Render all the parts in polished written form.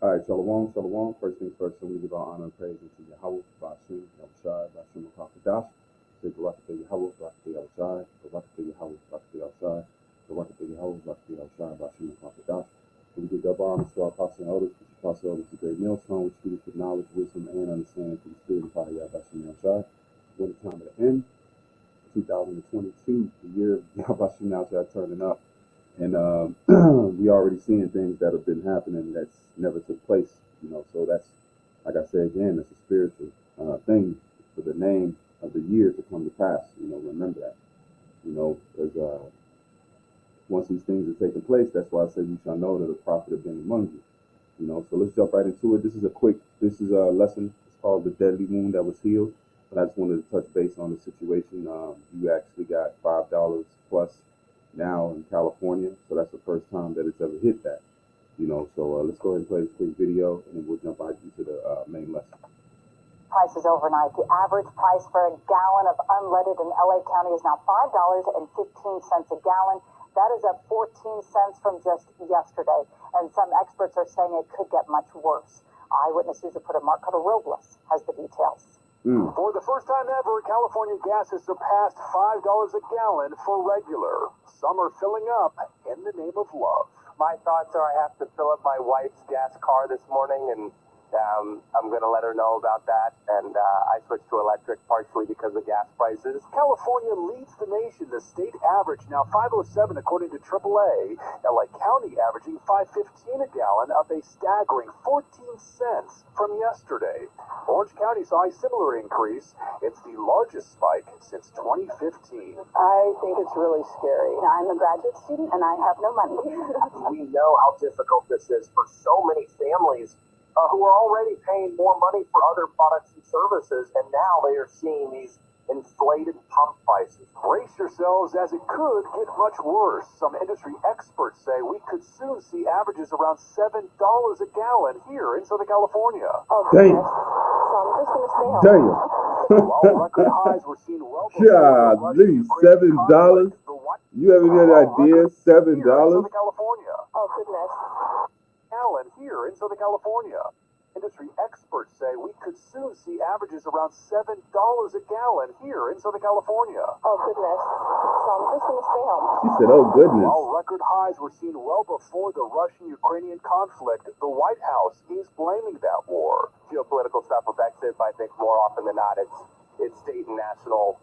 All right, Shalom, Shalom. First things first, so we give our honor and praise unto Yahweh, Bashim, Yahushai, Bashim, Kakadash. Say, Barakatah Yahweh, Barakatah Yahushai, Barakatah Yahweh, Barakatah Yahushai, Barakatah Yahweh, Barakatah Yahushai, Bashim, Kakadash. We give our honor to our apostles and elders, which apostle elders to great millstone, which speaks with knowledge, wisdom, and understanding to the spirit of Yahweh, Bashim, Yahushai. When the time of the end, 2022, the year of Yahweh, Bashim, Yahushai turning up. And we already seeing things that have been happening that's never took place, so that's, like I said again, it's a spiritual thing for the name of the year to come to pass. Remember that, because once these things are taking place, that's why I said you shall know that a prophet have been among you. So let's jump right into it. This is a lesson. It's called the deadly wound that was healed. But I just wanted to touch base on the situation. You actually got $5 plus now in California, so that's the first time that it's ever hit that. So let's go ahead and play this quick video, and then we'll jump right into the main lesson. Prices overnight. The average price for a gallon of unleaded in LA County is now $5.15 a gallon. That is up 14 cents from just yesterday, and some experts are saying it could get much worse. Eyewitness News reporter Marco Robles has the details. For the first time ever, California gas has surpassed $5 a gallon for regular. Some are filling up in the name of love. My thoughts are I have to fill up my wife's gas car this morning, and I'm going to let her know about that. And I switched to electric partially because of gas prices. California leads the nation. The state average now $5.07 according to AAA. LA County averaging $5.15 a gallon, up a staggering 14 cents from yesterday. Orange County saw a similar increase. It's the largest spike since 2015. I think it's really scary. I'm a graduate student and I have no money. We know how difficult this is for so many families who are already paying more money for other products and services, and now they are seeing these inflated pump prices. Brace yourselves, as it could get much worse. Some industry experts say we could soon see averages around $7 a gallon here in Southern California. Damn. So I'm just going to stay home. Damn. While record highs were seen well before Golly, $7? You have any idea? $7? Southern California. Oh, goodness. Gallon here in Southern California. Industry experts say we could soon see averages around $7 a gallon here in Southern California. Oh, goodness. So I'm just going to stay home. She said, oh, goodness. While record highs were seen well before the Russian-Ukrainian conflict, the White House is blaming that war. Geopolitical stuff affects it, but I think more often than not, it's state and national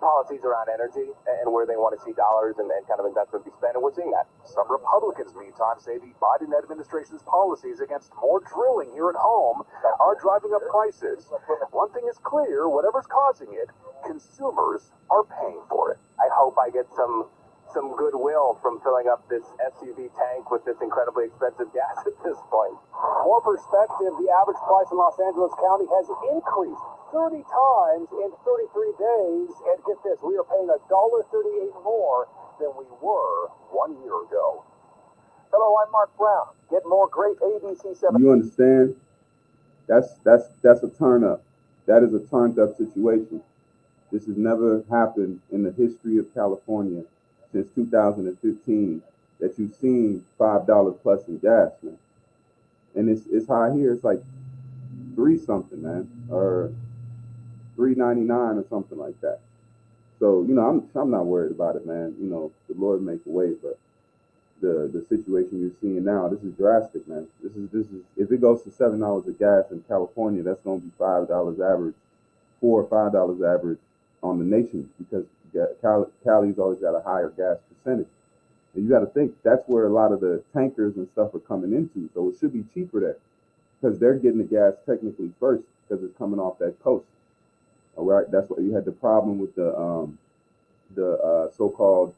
policies around energy and where they want to see dollars and kind of investment be spent, and we're seeing that. Some Republicans, meantime, say the Biden administration's policies against more drilling here at home are driving up prices. One thing is clear, whatever's causing it, consumers are paying for it. I hope I get some goodwill from filling up this SUV tank with this incredibly expensive gas at this point. For perspective, the average price in Los Angeles County has increased 30 times in 33 days, and get this, we are paying $1.38 more than we were 1 year ago. Hello, I'm Mark Brown. Get more great ABC 7. You understand? That's a turn up. That is a turned up situation. This has never happened in the history of California since 2015 that you've seen $5 plus in gas, man. And it's high here. It's like 3 something, man, or $3.99 or something like that. So I'm not worried about it, man. The Lord make a way, but the situation you're seeing now, this is drastic, man. This is if it goes to $7 a gas in California, that's going to be $5 average, $4 or $5 average on the nation, because Cali's always got a higher gas percentage. And you got to think that's where a lot of the tankers and stuff are coming into. So it should be cheaper there because they're getting the gas technically first because it's coming off that coast. All right, that's why you had the problem with the so-called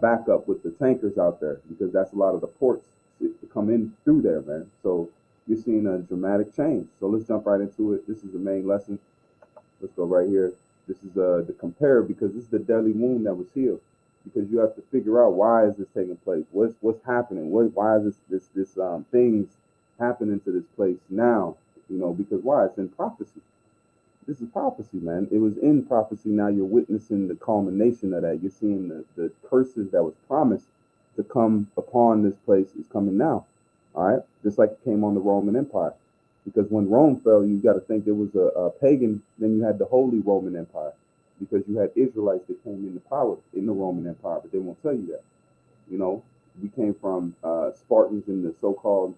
backup with the tankers out there, because that's a lot of the ports to come in through there, man. So you're seeing a dramatic change. So let's jump right into it. This is the main lesson. Let's go right here. This is the compare, because this is the deadly wound that was healed. Because you have to figure out, why is this taking place? What's happening? Why is this things happening to this place now? Because why? It's in prophecy. This is prophecy, man. It was in prophecy. Now you're witnessing the culmination of that. You're seeing the curses that was promised to come upon this place is coming now. All right, just like it came on the Roman Empire, because when Rome fell, you got to think there was a pagan, then you had the Holy Roman Empire, because you had Israelites that came into power in the Roman Empire, but they won't tell you that. You know, we came from Spartans in the so-called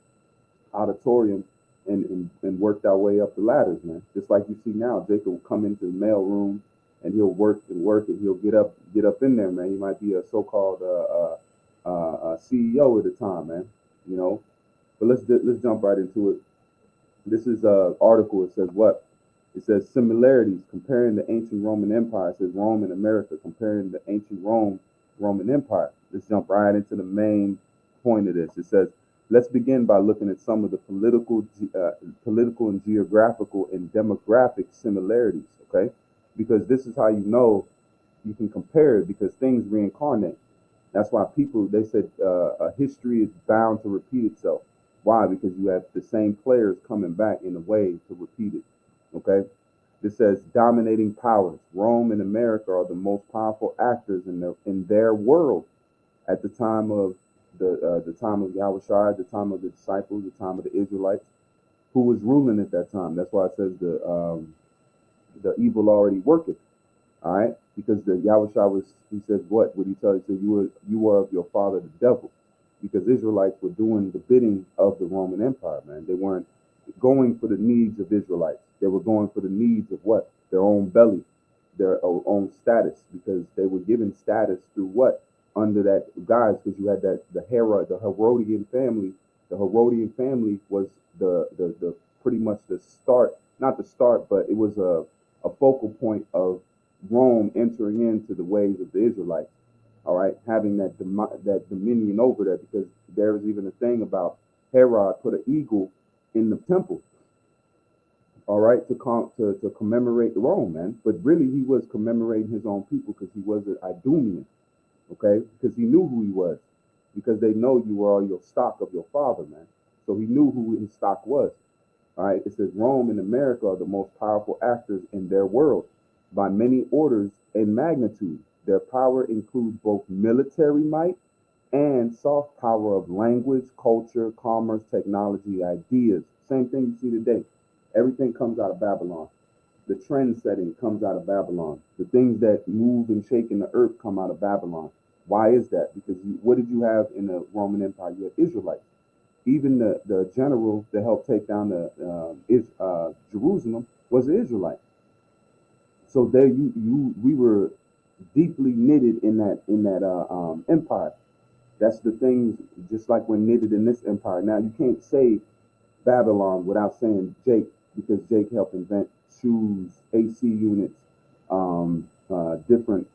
auditorium and worked our way up the ladders, man. Just like you see now, Jacob will come into the mail room and he'll work and he'll get up in there, man. He might be a so-called CEO at the time, man. You know, but let's jump right into it. This is an article. It says what? It says similarities comparing the ancient Roman Empire. It says Rome and America comparing the ancient Roman Empire. Let's jump right into the main point of this. It says, let's begin by looking at some of the political and geographical and demographic similarities, okay? Because this is how you know you can compare it, because things reincarnate. That's why they said a history is bound to repeat itself. Why? Because you have the same players coming back in a way to repeat it, okay? This says dominating powers. Rome and America are the most powerful actors in their world at the time of the time of Yahushua, the time of the disciples, the time of the Israelites, who was ruling at that time. That's why it says the evil already worketh. All right, because the Yahushua he said what? Would he tell you? He said you were of your father the devil, because Israelites were doing the bidding of the Roman Empire, man. They weren't going for the needs of Israelites. They were going for the needs of what? Their own belly, their own status, because they were given status through what? Under that guise, because you had the Herodian family. The Herodian family was the pretty much the start, not the start, but it was a focal point of Rome entering into the ways of the Israelites. All right, having that dominion over that, because there was even a thing about Herod put an eagle in the temple. All right, to commemorate Rome, man. But really, he was commemorating his own people, because he was an Idumean. Okay, because he knew who he was, because they know you are your stock of your father, man. So he knew who his stock was. All right, it says Rome and America are the most powerful actors in their world by many orders and magnitude. Their power includes both military might and soft power of language, culture, commerce, technology, ideas. Same thing you see today. Everything comes out of Babylon. The trend setting comes out of Babylon. The things that move and shake in the earth come out of Babylon. Why is that? Because what did you have in the Roman Empire? You had Israelites. Even the general that helped take down Jerusalem was an Israelite. So there we were deeply knitted in that empire. That's the things, just like we're knitted in this empire. Now you can't say Babylon without saying Jake, because Jake helped invent shoes, AC units, different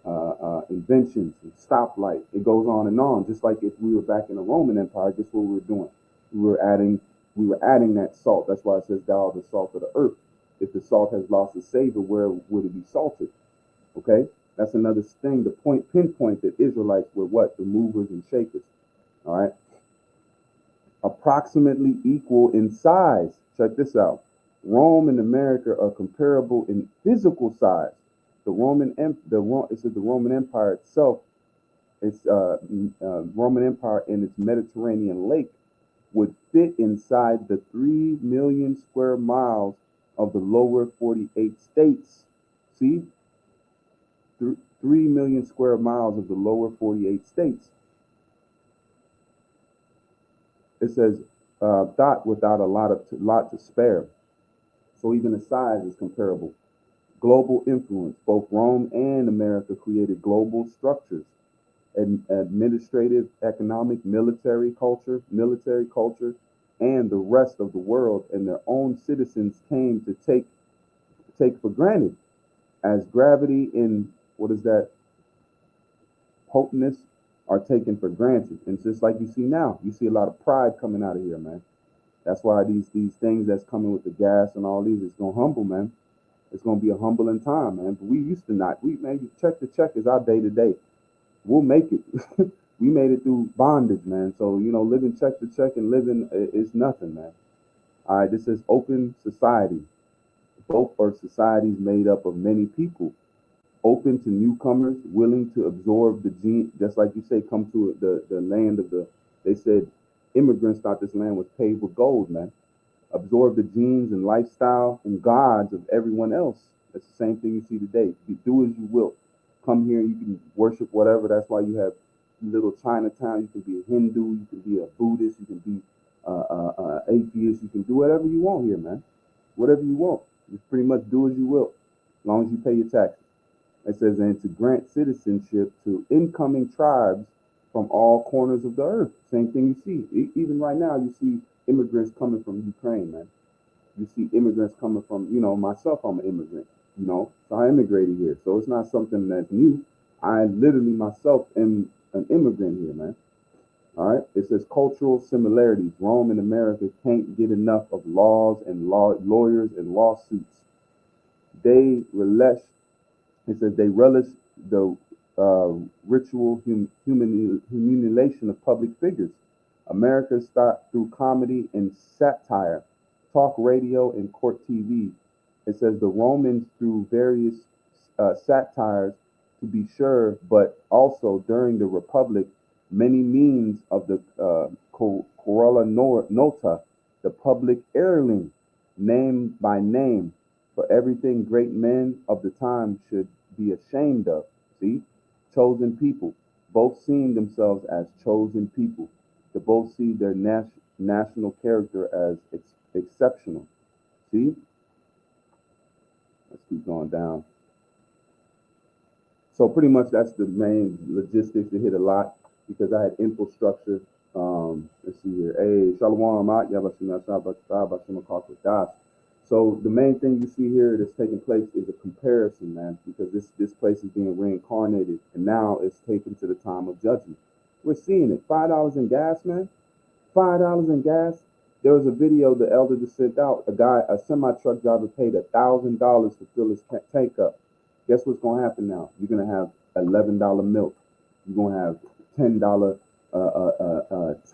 inventions, stoplight. It goes on and on. Just like if we were back in the Roman Empire, guess what we were doing? We were adding that salt. That's why it says thou art the salt of the earth. If the salt has lost its savor, where would it be salted? Okay, that's another thing. The pinpoint that Israelites were what? The movers and shakers. All right, approximately equal in size. Check this out. Rome and America are comparable in physical size. The Roman Empire itself, its Roman Empire in its Mediterranean lake would fit inside the 3 million square miles of the lower 48 states. See, 3 million square miles of the lower 48 states. It says dot without a lot to spare. So even the size is comparable. Global influence. Both Rome and America created global structures, administrative, economic, military culture, and the rest of the world and their own citizens came to take for granted, as gravity and what is that? Potentness are taken for granted. And just like you see now, you see a lot of pride coming out of here, man. That's why these things that's coming with the gas and all these, it's gonna humble, man. It's gonna be a humbling time, man. But we used to not. Check to check is our day to day. We'll make it. We made it through bondage, man. So living check to check and living is nothing, man. All right, this is open society. Both are societies made up of many people. open to newcomers, willing to absorb the gene, just like you say, come to the land of the, they said immigrants thought this land was paved with gold, man. Absorb the genes and lifestyle and gods of everyone else. That's the same thing you see today. You do as you will. Come here, you can worship whatever. That's why you have little Chinatown. You can be a Hindu, you can be a Buddhist, you can be atheist. You can do whatever you want here, man. Whatever you want. Just pretty much do as you will, as long as you pay your taxes. It says, and to grant citizenship to incoming tribes from all corners of the earth. Same thing you see. Even right now, you see immigrants coming from Ukraine, man. You see immigrants coming from, myself, I'm an immigrant, so I immigrated here. So it's not something that's new. I literally myself am an immigrant here, man. All right. It says cultural similarities. Rome and America can't get enough of laws and lawyers and lawsuits. They relish. It says they relish the ritual humiliation of public figures. America started through comedy and satire, talk radio and court TV. It says the Romans through various satires, to be sure, but also during the Republic, many means of the Corolla Nota, the public heirloom, name by name, for everything great men of the time should be ashamed of. See, chosen people, both seeing themselves as chosen people, to both see their national character as exceptional. See, let's keep going down. So pretty much that's the main logistics. It hit a lot because I had infrastructure. Let's see here. Hey, Shalom, so the main thing you see here that's taking place is a comparison, man, because this place is being reincarnated, and now it's taken to the time of judgment. We're seeing it. $5 in gas, man. $5 in gas. There was a video the elder just sent out. A semi-truck driver paid $1,000 to fill his tank up. Guess what's going to happen now? You're going to have $11 milk. You're going to have $10,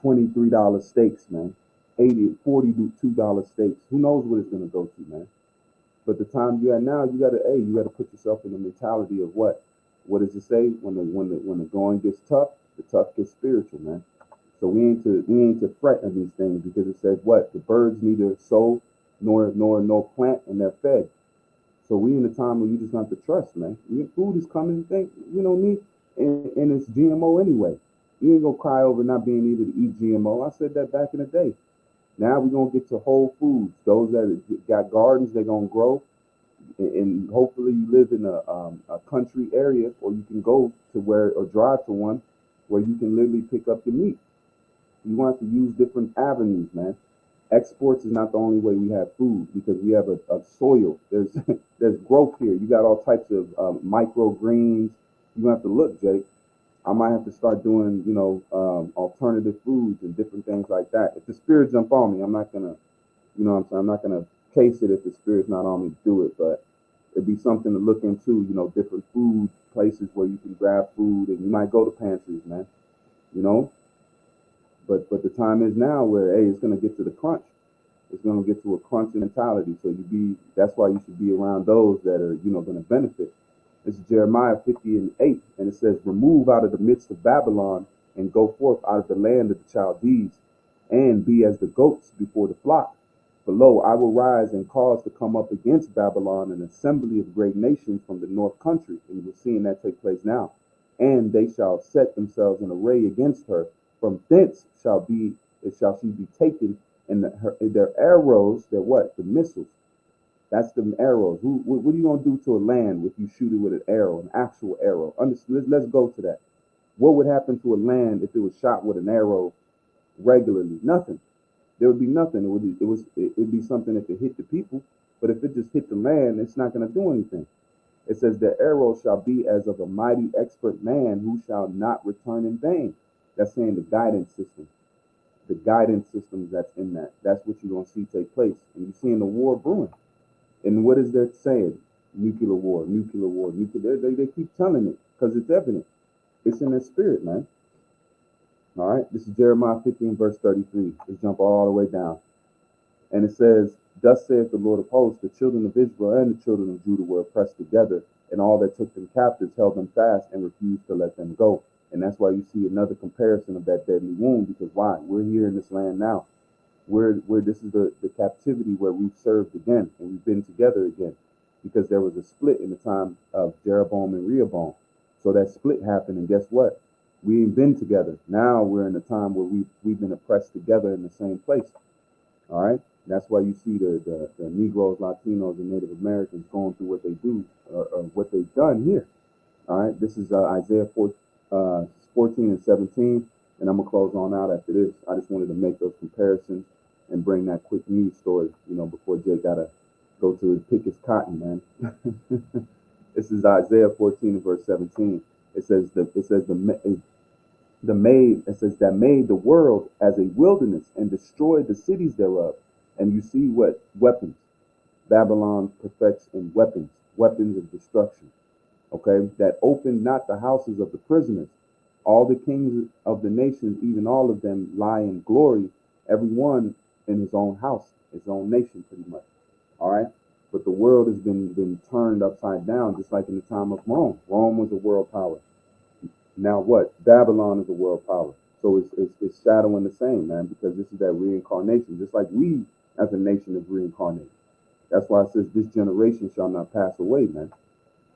$23 steaks, man. $42 steaks. Who knows what it's going to go to, man? But the time you're at now, you got to put yourself in the mentality of what? What does it say? When the going gets tough, the tough gets spiritual, man. So we ain't to fret on these things, because it says what? The birds neither sow nor plant, and they're fed. So we in a time where you just have to trust, man. Food is coming, and it's GMO anyway. You ain't gonna cry over not being able to eat GMO. I said that back in the day. Now we're gonna get to whole foods. Those that got gardens, they're gonna grow, and hopefully you live in a country area, or you can go to where, or drive to one where you can literally pick up your meat. You want to use different avenues, man. Exports is not the only way we have food, because we have a soil. There's growth here. You got all types of microgreens. You have to look, Jake. I might have to start doing, alternative foods and different things like that. If the spirit jump on me, I'm not gonna, I'm not gonna case it if the spirit's not on me to do it. But it'd be something to look into, different food places where you can grab food, and you might go to pantries, man. But the time is now where, hey, it's gonna get to the crunch. It's gonna get to a crunch mentality. So that's why you should be around those that are, gonna benefit. This is Jeremiah 50:8, and it says, remove out of the midst of Babylon, and go forth out of the land of the Chaldees, and be as the goats before the flock. For lo, I will rise and cause to come up against Babylon an assembly of great nations from the north country. And we're seeing that take place now. And they shall set themselves in array against her. From thence shall she be taken, and their arrows, their what? The missiles. That's the arrows. What are you gonna do to a land if you shoot it with an arrow, an actual arrow? Let's go to that. What would happen to a land if it was shot with an arrow regularly? Nothing. There would be nothing. It'd be something if it hit the people, but if it just hit the land, it's not gonna do anything. It says the arrow shall be as of a mighty expert man, who shall not return in vain. That's saying the guidance system. The guidance system that's in that. That's what you're gonna see take place. And you're seeing the war brewing. And what is that saying? Nuclear war, nuclear war, nuclear. They keep telling it because it's evident. It's in their spirit, man. All right. This is Jeremiah 15, verse 33. Let's jump all the way down. And it says, thus saith the Lord of hosts, the children of Israel and the children of Judah were oppressed together, and all that took them captives held them fast and refused to let them go. And that's why you see another comparison of that deadly wound, because why? We're here in this land now. We're this is the captivity where we've served again and we've been together again. Because there was a split in the time of Jeroboam and Rehoboam. So that split happened, and guess what? We ain't been together. Now we're in a time where we've been oppressed together in the same place. All right. That's why you see the Negroes, Latinos, and Native Americans going through what they do, or what they've done here. All right. This is Isaiah 14 and 17, and I'm gonna close on out after this. I just wanted to make those comparisons and bring that quick news story, before Jay gotta go to pick his cotton, man. This is Isaiah 14 verse 17. It says that made the world as a wilderness and destroyed the cities thereof. And you see what weapons Babylon perfects in weapons of destruction. Okay, that opened not the houses of the prisoners. All the kings of the nations, even all of them, lie in glory, every one in his own house, his own nation, pretty much. All right, but the world has been turned upside down, just like in the time of Rome. Rome was a world power. Now what? Babylon is a world power. So it's shadowing the same, man, because this is that reincarnation, just like we as a nation have reincarnated. That's why it says this generation shall not pass away, man.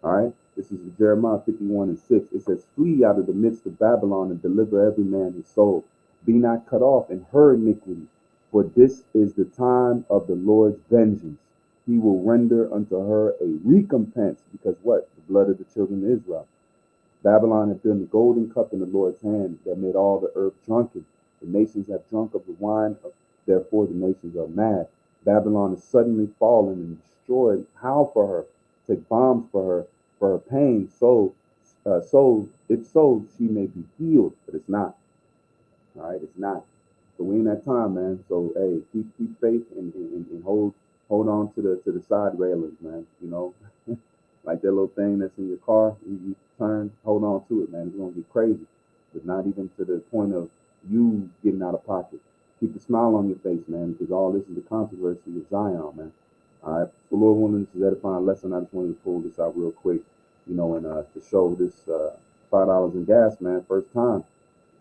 All right. This is Jeremiah 51 and 6. It says, flee out of the midst of Babylon and deliver every man his soul. Be not cut off in her iniquity, for this is the time of the Lord's vengeance. He will render unto her a recompense, because what? The blood of the children of Israel. Babylon had been the golden cup in the Lord's hand that made all the earth drunken. The nations have drunk of the wine, therefore the nations are mad. Babylon is suddenly fallen and destroyed. Howl for her, take bombs for her pain, so she may be healed, but it's not. All right, it's not. So we in that time, man. So hey, keep faith and hold on to the side railings, man. Like that little thing that's in your car, you turn, hold on to it, man. It's gonna get crazy, but not even to the point of you getting out of pocket. Keep a smile on your face, man, because all this is the controversy of Zion, man. All right, so Lord willing, this is edifying lesson. I just wanted to pull this out real quick, and to show this $5 in gas, man, first time.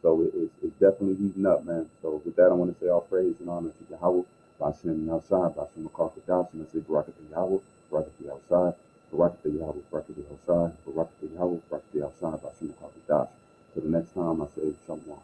So it's definitely heating up, man. So with that, I want to say all praise and honor to Yahweh, Bashem Yahshai, Bashem McCarthy, and I say Barak Yahweh, Barak Yahshai, Barak Yahweh, Barak Yahshai, Barak Yahweh, Barak Yahshai, Bashem McCarthy. Till the next time, I say Shalom.